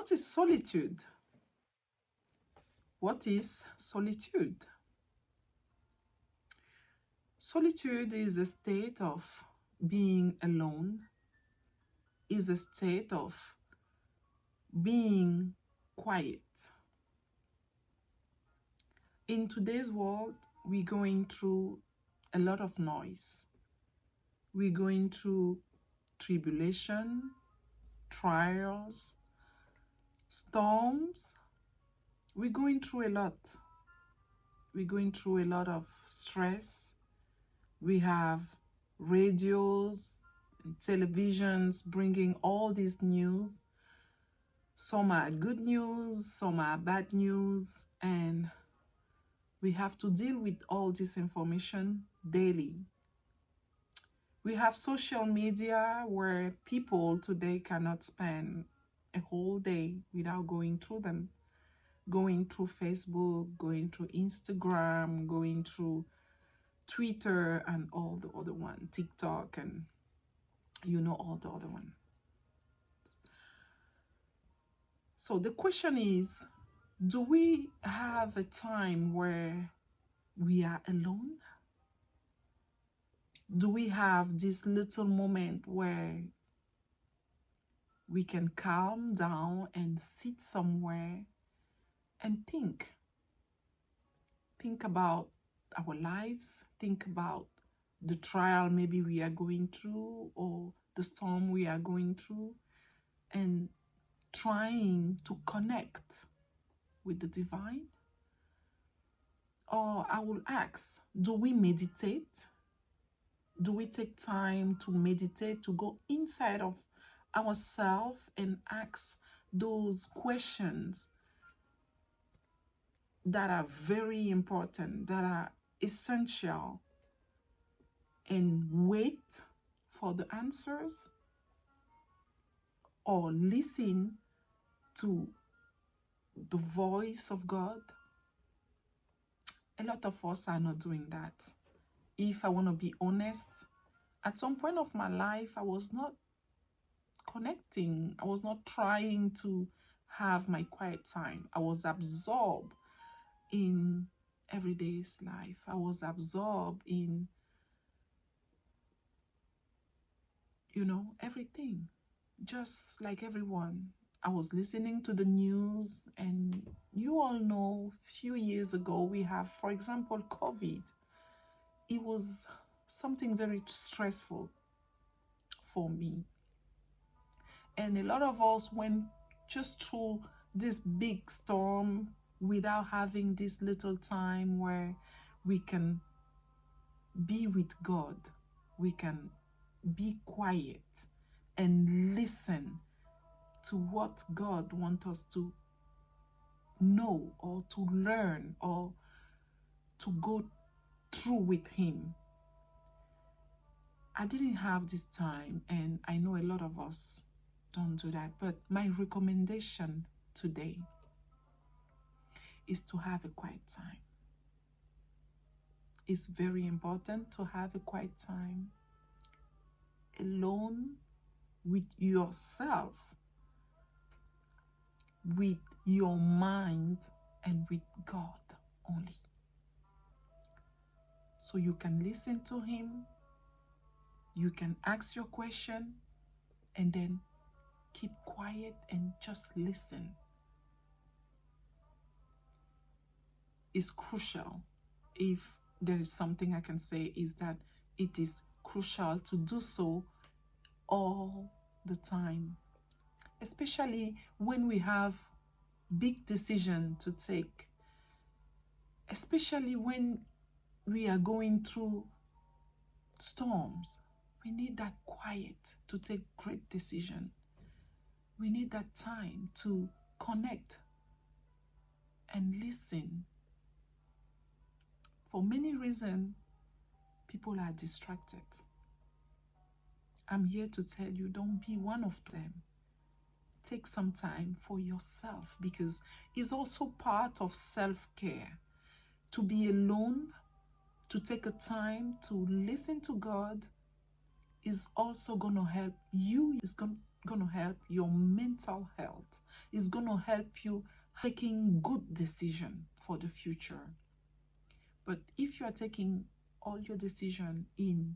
What is solitude? What is solitude? Solitude is a state of being alone, is a state of being quiet. In today's world, we're going through a lot of noise. We're going through tribulation, trials, storms. We're going through a lot. We're going through a lot of stress. We have radios, televisions bringing all this news. Some are good news, some are bad news, and we have to deal with all this information daily. We have social media where people today cannot spend a whole day without going through them. Going through Facebook, going through Instagram, going through Twitter and all the other one, TikTok, and all the other one. So the question is, do we have a time where we are alone? Do we have this little moment where we can calm down and sit somewhere and think? Think about our lives, think about the trial maybe we are going through or the storm we are going through, and trying to connect with the divine. Or I will ask, do we meditate? Do we take time to meditate, to go inside of ourselves and ask those questions that are very important, that are essential, and wait for the answers? Or listen to the voice of God? A lot of us are not doing that. If I want to be honest, at some point of my life, I was not connecting. I was not trying to have my quiet time. I was absorbed in everyday's life. I was absorbed in, everything. Just like everyone. I was listening to the news, and you all know a few years ago we have, for example, COVID. It was something very stressful for me. And a lot of us went just through this big storm without having this little time where we can be with God. We can be quiet and listen to what God wants us to know or to learn or to go through with Him. I didn't have this time, and I know a lot of us don't do that, but my recommendation today is to have a quiet time. It's very important to have a quiet time alone with yourself, with your mind, and with God only. So you can listen to Him, you can ask your question, and then keep quiet and just listen. It's crucial. If there is something I can say, is that it is crucial to do so all the time, especially when we have big decisions to take, especially when we are going through storms. We need that quiet to take great decision. We need that time to connect and listen. For many reasons, people are distracted. I'm here to tell you, don't be one of them. Take some time for yourself, because it's also part of self-care. To be alone, to take a time to listen to God is also going to help you. It's going going to help your mental health. It's going to help you taking good decision for the future. But if you are taking all your decision in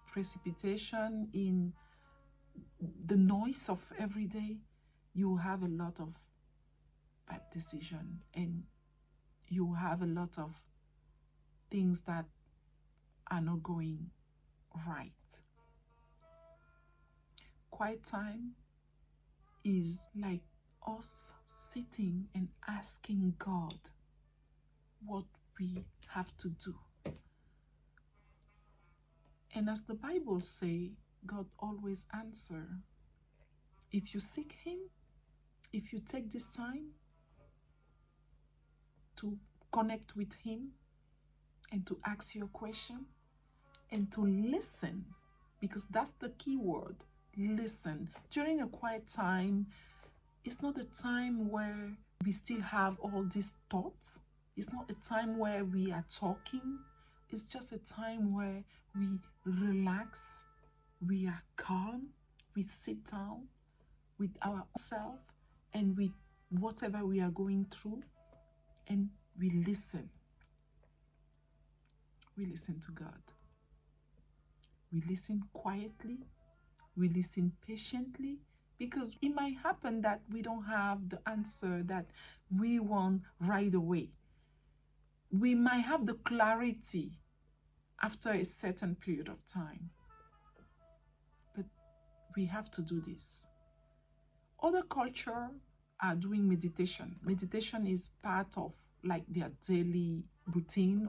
precipitation, in the noise of every day, you have a lot of bad decision, and you have a lot of things that are not going right. Quiet time is like us sitting and asking God what we have to do. And as the Bible says, God always answers. If you seek Him, if you take this time to connect with Him and to ask your question and to listen, because that's the key word, listen. During a quiet time, it's not a time where we still have all these thoughts. It's not a time where we are talking. It's just a time where we relax, we are calm, we sit down with ourselves and with whatever we are going through, and we listen. We listen to God. We listen quietly. We listen patiently, because it might happen that we don't have the answer that we want right away. We might have the clarity after a certain period of time. But we have to do this. Other cultures are doing meditation. Meditation is part of like their daily routine.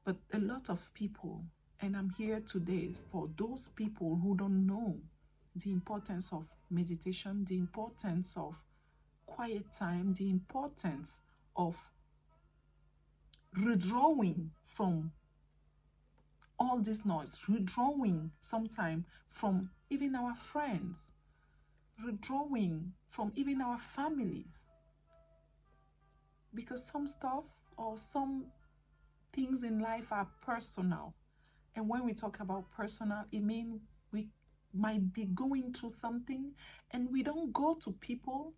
But a lot of people, and I'm here today for those people who don't know the importance of meditation, the importance of quiet time, the importance of withdrawing from all this noise, withdrawing sometimes from even our friends, withdrawing from even our families. Because some stuff or some things in life are personal. And when we talk about personal, it means we might be going through something and we don't go to people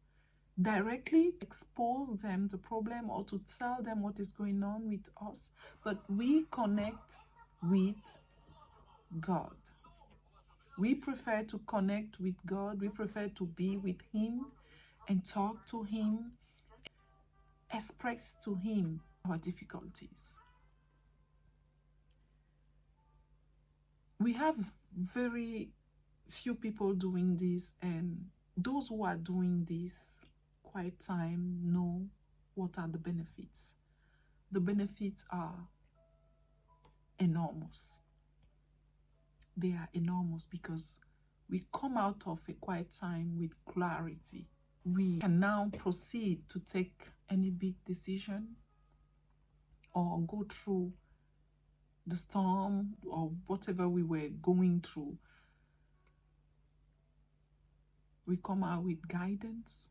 directly expose them the problem or to tell them what is going on with us, but we connect with God. We prefer to connect with God. We prefer to be with Him and talk to Him, express to Him our difficulties. We have very few people doing this, and those who are doing this quiet time know what are the benefits. The benefits are enormous. They are enormous because we come out of a quiet time with clarity. We can now proceed to take any big decision or go through the storm or whatever we were going through. We come out with guidance,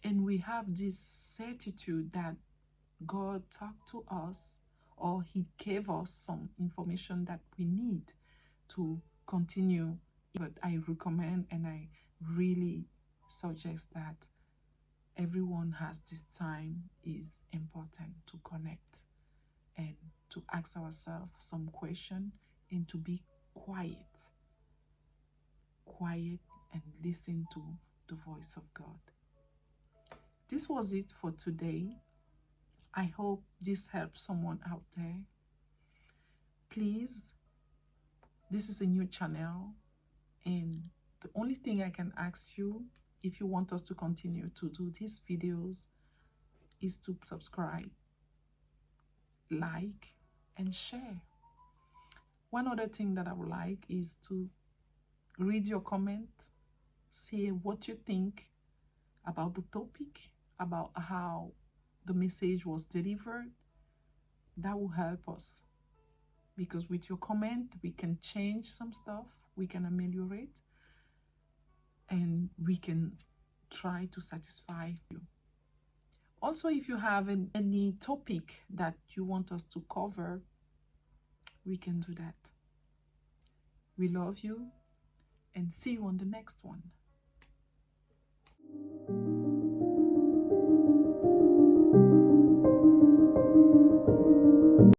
and we have this certitude that God talked to us, or He gave us some information that we need to continue. But I recommend and I really suggest that everyone has this time. Is important to connect and to ask ourselves some question and to be quiet and listen to the voice of God. This was it for today. I hope this helps someone out there. Please, this is a new channel, and the only thing I can ask you, if you want us to continue to do these videos, is to subscribe, like, and share. One other thing that I would like is to read your comment, see what you think about the topic, about how the message was delivered. That will help us, because with your comment, we can change some stuff, we can ameliorate, and we can try to satisfy you. Also, if you have any topic that you want us to cover, we can do that. We love you, and see you on the next one.